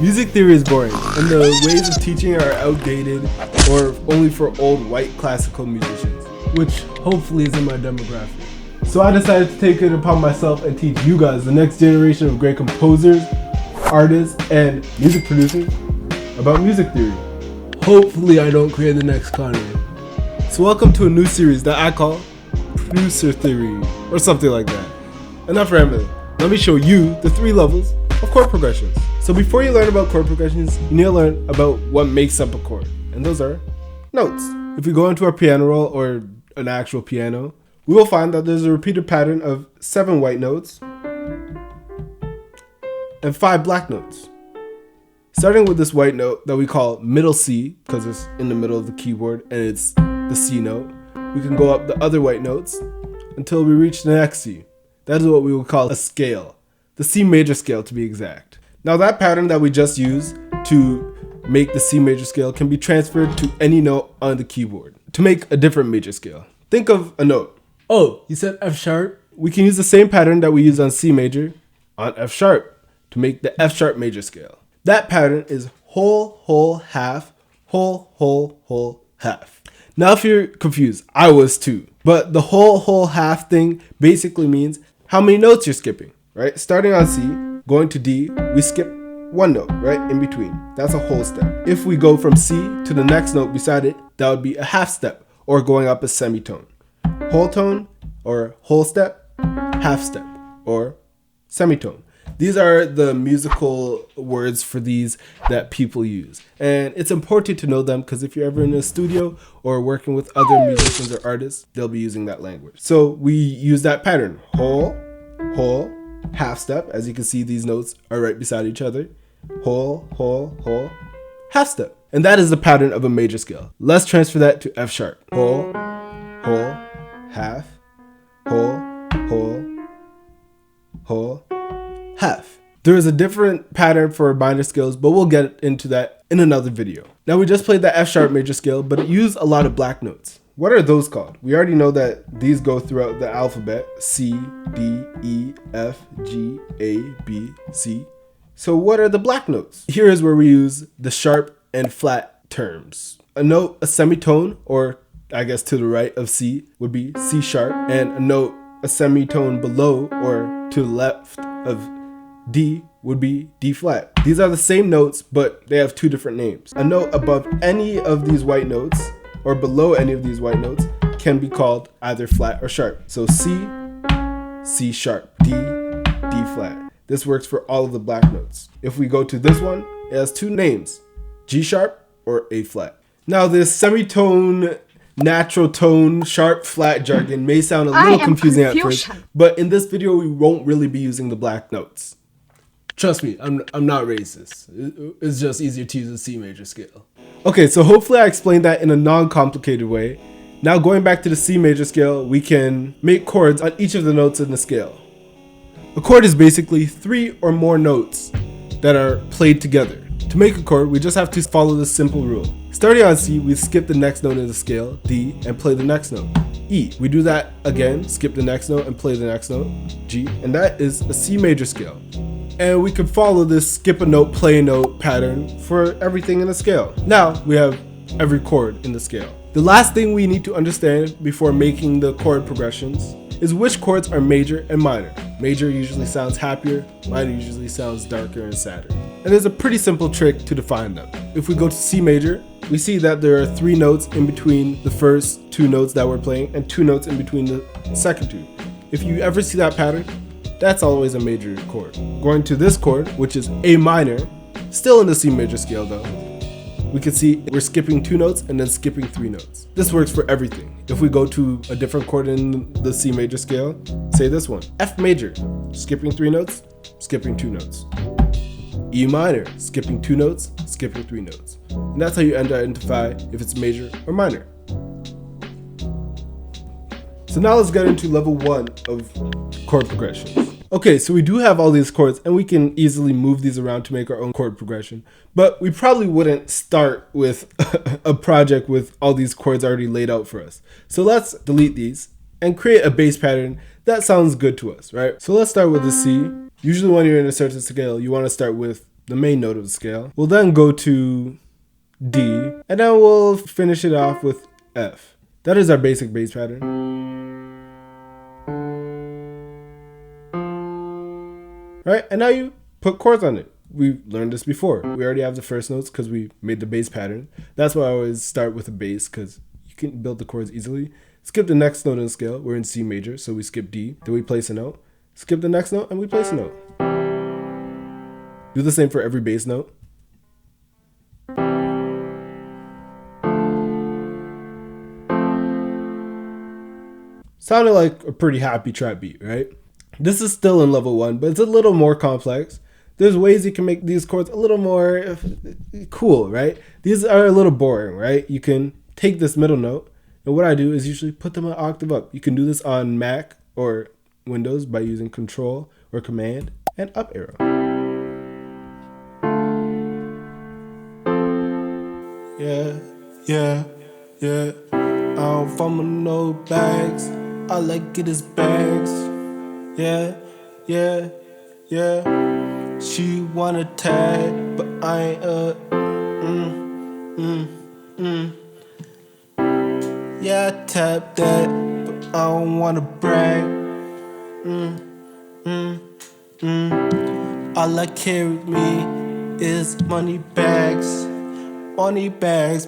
Music theory is boring, and the ways of teaching are outdated or only for old white classical musicians, which hopefully is in my demographic. So I decided to take it upon myself and teach you guys, the next generation of great composers, artists, and music producers about music theory. Hopefully I don't create the next Kanye. So welcome to a new series that I call Producer Theory, or something like that. Enough rambling. Let me show you the 3 levels of chord progressions. So before you learn about chord progressions, you need to learn about what makes up a chord. And those are notes. If we go into our piano roll or an actual piano, we will find that there's a repeated pattern of 7 white notes and 5 black notes. Starting with this white note that we call middle C, because it's in the middle of the keyboard and it's the C note, we can go up the other white notes until we reach the next C. That is what we would call a scale, the C major scale to be exact. Now that pattern that we just used to make the C major scale can be transferred to any note on the keyboard to make a different major scale. Think of a note. Oh, you said F sharp? We can use the same pattern that we use on C major on F sharp to make the F sharp major scale. That pattern is whole, whole, half, whole, whole, whole, half. Now if you're confused, I was too. But the whole, whole, half thing basically means how many notes you're skipping, right? Starting on C, going to D, we skip 1 note, right, in between. That's a whole step. If we go from C to the next note beside it, that would be a half step, or going up a semitone. Whole tone, or whole step, half step, or semitone. These are the musical words for these that people use. And it's important to know them because if you're ever in a studio or working with other musicians or artists, they'll be using that language. So we use that pattern. Whole, whole, half step. As you can see, these notes are right beside each other. Whole, whole, whole, half step. And that is the pattern of a major scale. Let's transfer that to F sharp. Whole, whole, half, whole, whole, whole, half. There is a different pattern for minor scales, but we'll get into that in another video. Now we just played the F sharp major scale, but it used a lot of black notes. What are those called? We already know that these go throughout the alphabet: C, D, E, F, G, A, B, C. So what are the black notes? Here is where we use the sharp and flat terms. A note, a semitone, or I guess to the right of C, would be C sharp, and a note, a semitone below or to the left of D would be D flat. These are the same notes, but they have 2 different names. A note above any of these white notes or below any of these white notes can be called either flat or sharp. So C, C sharp, D, D flat. This works for all of the black notes. If we go to this one, it has 2 names, G sharp or A flat. Now this semitone, natural tone, sharp, flat jargon may sound a little confusing at first, but in this video we won't really be using the black notes. Trust me, I'm not racist. It's just easier to use a C major scale. Okay, so hopefully I explained that in a non-complicated way. Now going back to the C major scale, we can make chords on each of the notes in the scale. A chord is basically 3 or more notes that are played together. To make a chord, we just have to follow this simple rule. Starting on C, we skip the next note in the scale, D, and play the next note, E. We do that again, skip the next note and play the next note, G, and that is a C major scale. And we can follow this skip a note, play a note pattern for everything in the scale. Now we have every chord in the scale. The last thing we need to understand before making the chord progressions is which chords are major and minor. Major usually sounds happier, minor usually sounds darker and sadder. And there's a pretty simple trick to define them. If we go to C major, we see that there are 3 notes in between the first 2 notes that we're playing and 2 notes in between the second 2. If you ever see that pattern, that's always a major chord. Going to this chord, which is A minor, still in the C major scale though, we can see we're skipping 2 notes and then skipping 3 notes. This works for everything. If we go to a different chord in the C major scale, say this one, F major, skipping 3 notes, skipping 2 notes. E minor, skipping 2 notes, skipping 3 notes. And that's how you identify if it's major or minor. So now let's get into level 1 of chord progressions. Okay, so we do have all these chords and we can easily move these around to make our own chord progression, but we probably wouldn't start with a project with all these chords already laid out for us. So let's delete these and create a bass pattern that sounds good to us, right? So let's start with the C. Usually when you're in a certain scale, you want to start with the main note of the scale. We'll then go to D, and then we'll finish it off with F. That is our basic bass pattern. Right, and now you put chords on it. We learned this before. We already have the first notes because we made the bass pattern. That's why I always start with a bass, because you can build the chords easily. Skip the next note in the scale. We're in C major, so we skip D. Then we place a note. Skip the next note, and we place a note. Do the same for every bass note. Sounded like a pretty happy trap beat, right? This is still in level 1, but it's a little more complex. There's ways you can make these chords a little more cool, right? These are a little boring, right? You can take this middle note, and what I do is usually put them an octave up. You can do this on Mac or Windows by using Control or Command and up arrow. Yeah. I don't fumble no bags. All I get is bags. Yeah. She wanna tag, but I ain't Yeah, I tap that, but I don't wanna brag. All I carry with me is money bags. Money bags.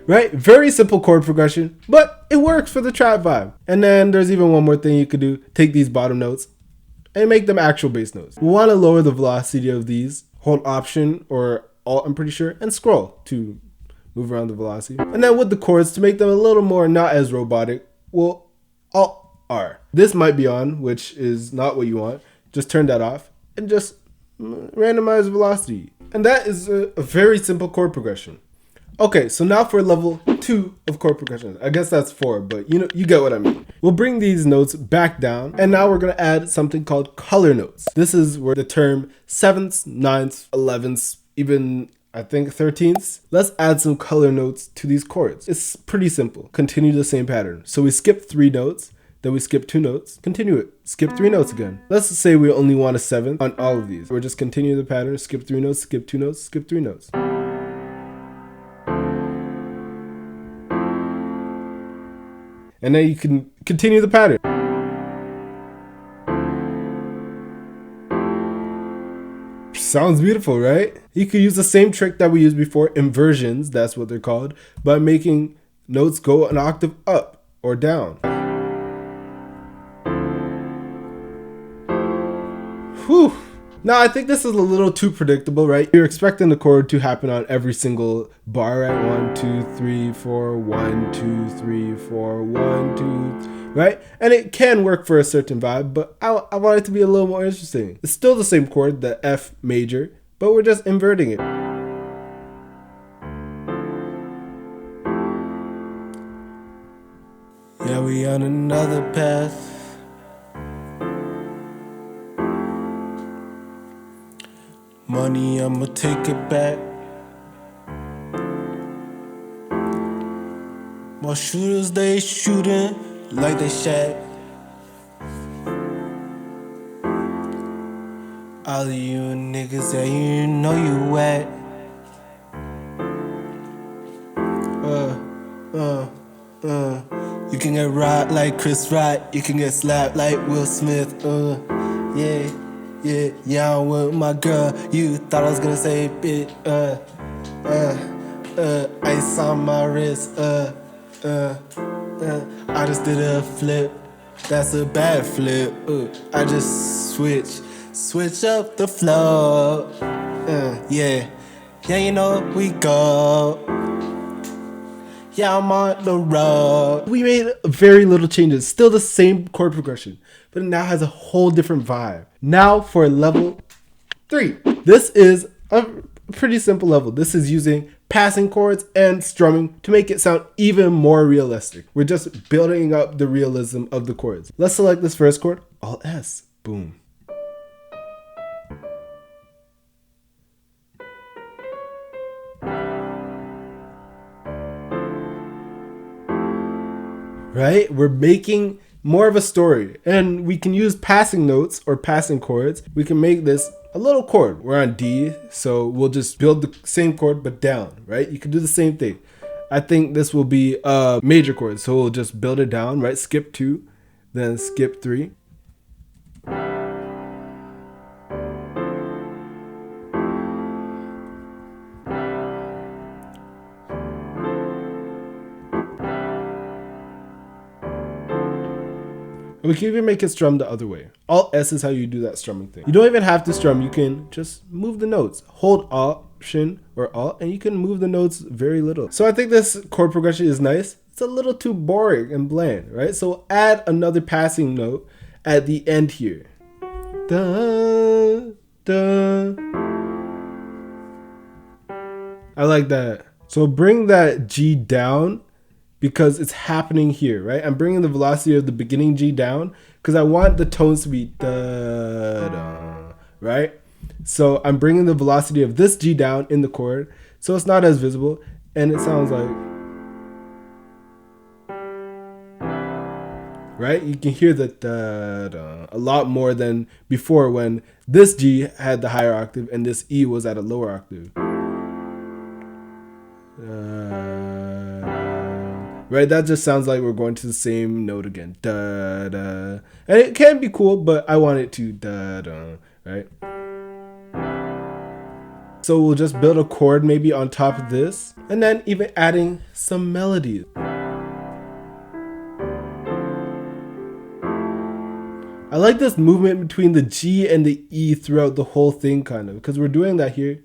Right? Very simple chord progression, but it works for the trap vibe. And then there's even one more thing you could do. Take these bottom notes and make them actual bass notes. We want to lower the velocity of these. Hold Option or Alt, I'm pretty sure, and scroll to move around the velocity. And then with the chords, to make them a little more not as robotic, we'll Alt R. This might be on, which is not what you want. Just turn that off and just randomize velocity. And that is a very simple chord progression. Okay, so now for level 2 of chord progression. I guess that's 4, but you get what I mean. We'll bring these notes back down, and now we're gonna add something called color notes. This is where the term 7ths, 9ths, 11ths, even I think 13ths. Let's add some color notes to these chords. It's pretty simple. Continue the same pattern. So we skip 3 notes, then we skip 2 notes, continue it, skip 3 notes again. Let's say we only want a 7th on all of these. We're just continue the pattern, skip 3 notes, skip 2 notes, skip 3 notes. And then you can continue the pattern. Sounds beautiful, right? You could use the same trick that we used before, inversions, that's what they're called, by making notes go an octave up or down. Whew. Now, I think this is a little too predictable, right? You're expecting the chord to happen on every single bar, right? 1, 2, 3, 4, 1, 2, 3, 4, 1, 2, right? And it can work for a certain vibe, but I want it to be a little more interesting. It's still the same chord, the F major, but we're just inverting it. Yeah, we on another path. Money, I'ma take it back. My shooters, they shooting like they shot. All of you niggas, yeah, you know you whack. You can get rocked like Chris Rock. You can get slapped like Will Smith. Yeah, I'm with my girl. You thought I was gonna say bitch. Ice on my wrist. I just did a flip. That's a bad flip. I just switch up the flow. Yeah, you know we go. Yeah, I'm on the road. We made very little changes. Still the same chord progression, but it now has a whole different vibe. Now for level 3. This is a pretty simple level. This is using passing chords and strumming to make it sound even more realistic. We're just building up the realism of the chords. Let's select this first chord, Alt S, boom. Right? We're making more of a story, and we can use passing notes or passing chords. We can make this a little chord. We're on D, so we'll just build the same chord but down, right? You can do the same thing. I think this will be a major chord, so we'll just build it down, right? Skip 2, then skip 3. We can even make it strum the other way. Alt S is how you do that strumming thing. You don't even have to strum, you can just move the notes. Hold Option or Alt and you can move the notes very little. So I think this chord progression is nice. It's a little too boring and bland, right? So we'll add another passing note at the end here. Da, da. I like that. So bring that G down, because it's happening here, right? I'm bringing the velocity of the beginning G down because I want the tones to be da, da, right? So I'm bringing the velocity of this G down in the chord so it's not as visible and it sounds like, right? You can hear the da, da a lot more than before when this G had the higher octave and this E was at a lower octave. Right, that just sounds like we're going to the same note again. Da, da. And it can be cool, but I want it to da, da, right? So we'll just build a chord maybe on top of this, and then even adding some melodies. I like this movement between the G and the E throughout the whole thing, kind of, because we're doing that here.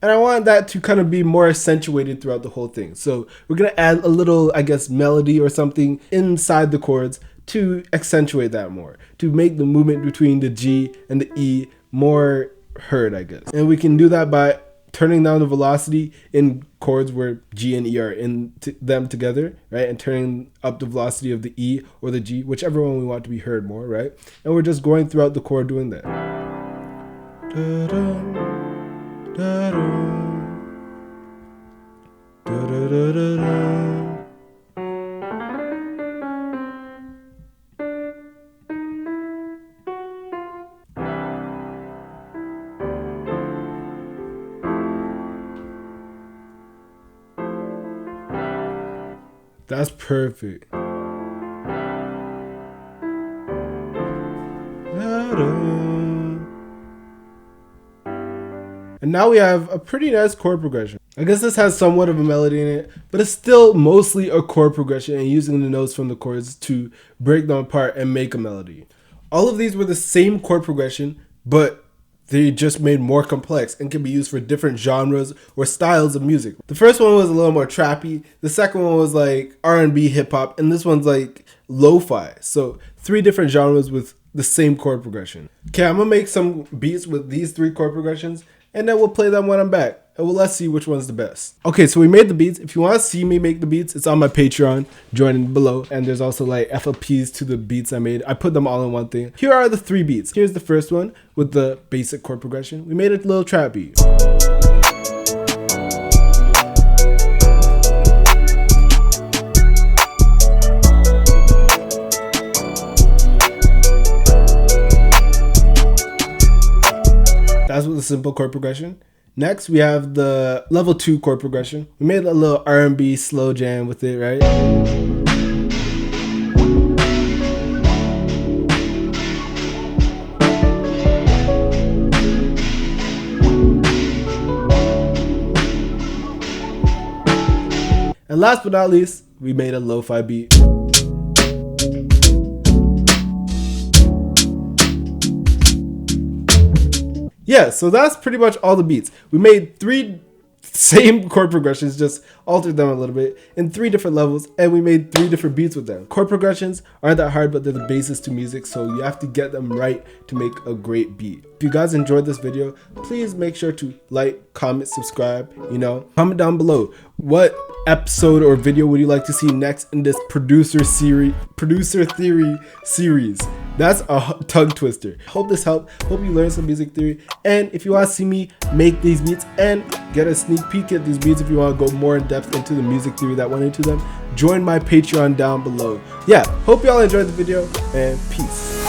And I want that to kind of be more accentuated throughout the whole thing. So we're going to add a little, I guess, melody or something inside the chords to accentuate that more, to make the movement between the G and the E more heard, I guess. And we can do that by turning down the velocity in chords where G and E are in them together, right? And turning up the velocity of the E or the G, whichever one we want to be heard more, right? And we're just going throughout the chord doing that. Da-da. Da, da, da, da, da, da. That's perfect. Da, da. And now we have a pretty nice chord progression. I guess this has somewhat of a melody in it, but it's still mostly a chord progression and using the notes from the chords to break them apart and make a melody. All of these were the same chord progression, but they just made more complex and can be used for different genres or styles of music. The first one was a little more trappy. The second one was like R&B, hip hop, and this one's like lo-fi. So 3 different genres with the same chord progression. Okay, I'm gonna make some beats with these 3 chord progressions, and then we'll play them when I'm back. And let's see which one's the best. Okay, so we made the beats. If you want to see me make the beats, it's on my Patreon. Join below. And there's also like FLPs to the beats I made. I put them all in one thing. Here are the 3 beats. Here's the first one with the basic chord progression. We made a little trap beat. That's with the simple chord progression. Next, we have the level 2 chord progression. We made a little R&B slow jam with it, right? And last but not least, we made a lo-fi beat. Yeah, so that's pretty much all the beats. We made 3 same chord progressions, just altered them a little bit in 3 different levels, and we made 3 different beats with them. Chord progressions aren't that hard, but they're the basis to music, so you have to get them right to make a great beat. If you guys enjoyed this video, please make sure to like, comment, subscribe, comment down below. What episode or video would you like to see next in this producer theory series? That's a tongue twister. Hope this helped. Hope you learned some music theory. And if you want to see me make these beats and get a sneak peek at these beats, if you want to go more in depth into the music theory that went into them, join my Patreon down below. Yeah, hope y'all enjoyed the video and peace.